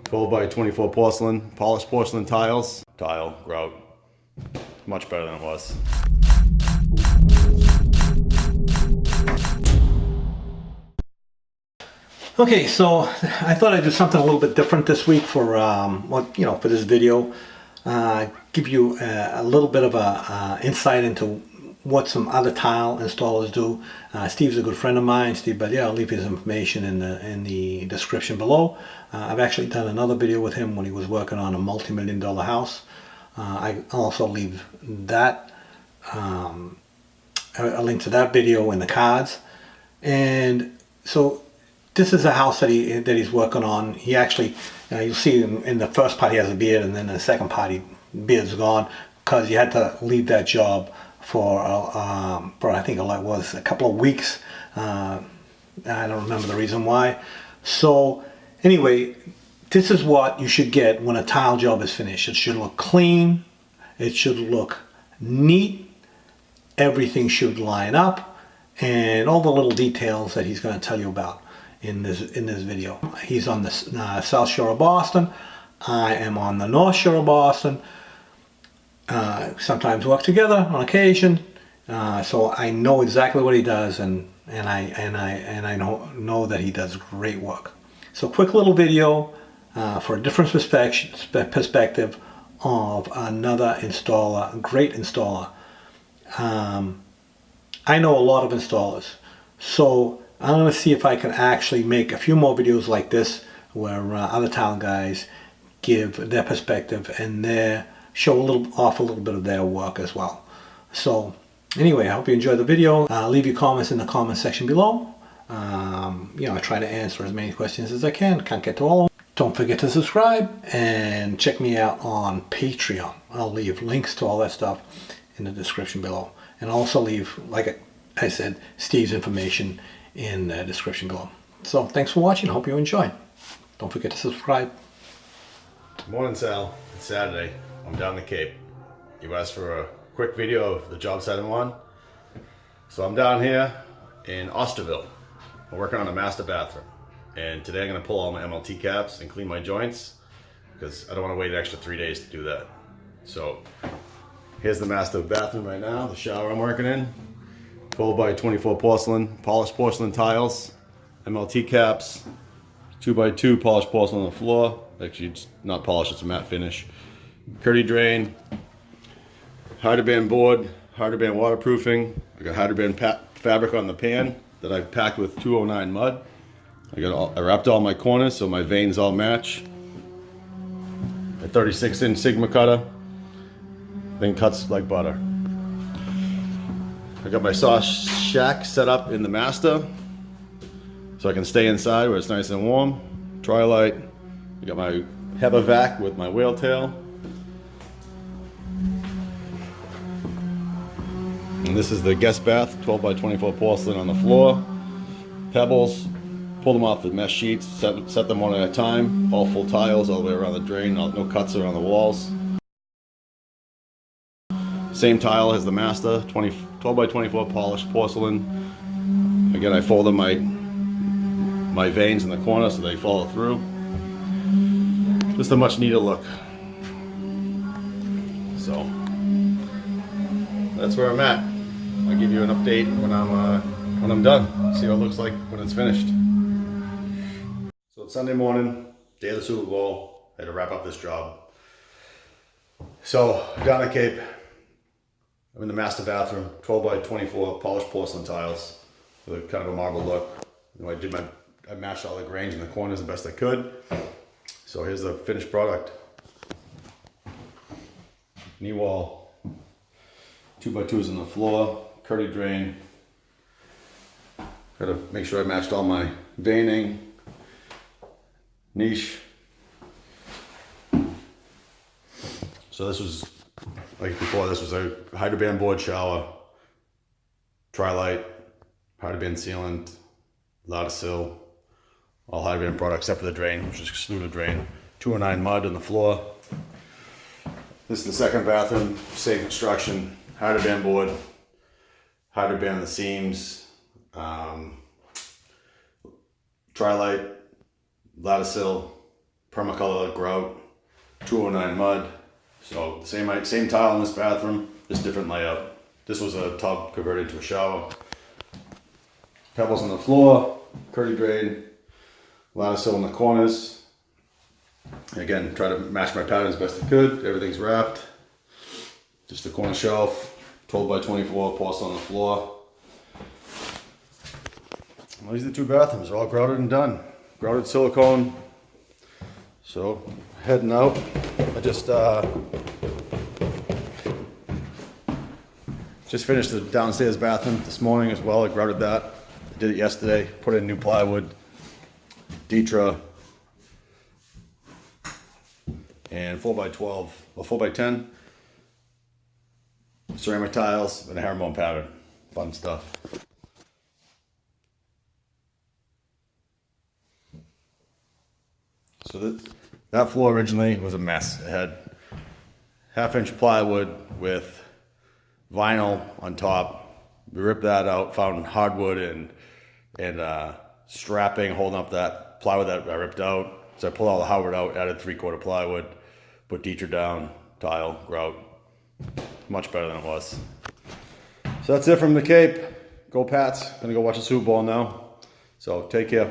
12 by 24 porcelain, polished porcelain tiles. Tile, grout, much better than it was. Okay, so I thought I'd do something a little bit different this week for for this video. Give you a little bit of a insight into what some other tile installers do. Steve's a good friend of mine, Steve Belyea. I'll leave his information in the description below. I've actually done another video with him when he was working on a multi-million-dollar house. I also leave that a link to that video in the cards. And so this is a house that he's working on. He actually, you'll see in the first part he has a beard, and then the second part beard's gone because he had to leave that job for I think it was a couple of weeks. I don't remember the reason why. So anyway, this is what you should get when a tile job is finished. It should look clean. It should look neat. Everything should line up, and all the little details that he's going to tell you about in this video. He's on the South Shore of Boston. I am on the North Shore of Boston. Sometimes work together on occasion, so I know exactly what he does, and I know that he does great work. So quick little video for a different perspective of another installer, a great installer. I know a lot of installers, so I'm going to see if I can actually make a few more videos like this where other tile guys give their perspective and show off a little bit of their work as well. So anyway, I hope you enjoyed the video. Leave your comments in the comment section below. I try to answer as many questions as I can. Can't get to all of them. Don't forget to subscribe and check me out on Patreon. I'll leave links to all that stuff in the description below. And I'll also leave, like I said, Steve's information in the description below. So thanks for watching. Hope you enjoyed. Don't forget to subscribe. Good morning, Sal. It's Saturday. I'm down the Cape. You asked for a quick video of the job site I'm on. So I'm down here in Osterville. I'm working on a master bathroom. And today I'm going to pull all my MLT caps and clean my joints because I don't want to wait an extra 3 days to do that. So here's the master bathroom right now, the shower I'm working in. 12 by 24 porcelain, polished porcelain tiles, MLT caps, 2 by 2 polished porcelain on the floor. Actually, it's not polished, it's a matte finish. Curdy drain, Hyderband board, Hyderband waterproofing. I got Hyderband fabric on the pan that I packed with 209 mud. I wrapped all my corners so my veins all match. A 36-inch Sigma cutter. Thing cuts like butter. I got my sauce shack set up in the master so I can stay inside where it's nice and warm. Tri-light. I got my HEPA vac with my whale tail. And this is the guest bath, 12 by 24 porcelain on the floor. Pebbles, pull them off the mesh sheets, set them one at a time. All full tiles all the way around the drain, no cuts around the walls. Same tile as the master, 12 by 24 polished porcelain. Again, I folded my veins in the corner so they follow through. Just a much neater look. So that's where I'm at. I'll give you an update when I'm done. See what it looks like when it's finished. So it's Sunday morning, day of the Super Bowl. I had to wrap up this job. So down the Cape. I'm in the master bathroom, 12 by 24 polished porcelain tiles with a kind of a marble look. I matched all the grains in the corners the best I could. So here's the finished product. Knee wall, 2 by 2s on the floor, curdy drain. Got to make sure I matched all my veining, niche. So this was, like before, this was a Hyderband board shower, Tri-light, Hyderband sealant, Lattisil, all Hyderband products except for the drain, which is excluded drain. 209 mud on the floor. This is the second bathroom, same construction, Hyderband board, Hyderband on the seams, Tri-light, Lattisil, permacolor grout, 209 mud. So same tile in this bathroom, just different layout. This was a tub converted into a shower. Pebbles on the floor, curdy drain, lattice sill in the corners. Again, try to match my pattern as best I could. Everything's wrapped. Just a corner shelf, 12 by 24, porcelain on the floor. Well, these are the two bathrooms, they're all grouted and done. Grouted silicone. So, heading out. I just finished the downstairs bathroom this morning as well. I grouted that. I did it yesterday. Put in new plywood, Detra, and 4x12 or 4x10 ceramic tiles and a herringbone pattern. Fun stuff. So that floor originally was a mess. It had 1/2-inch plywood with vinyl on top. We ripped that out, found hardwood and strapping holding up that plywood that I ripped out. So I pulled all the hardwood out, added 3/4 plywood, put Detra down, tile, grout. Much better than it was. So that's it from the Cape. Go Pats. Gonna go watch the Super Bowl now. So take care.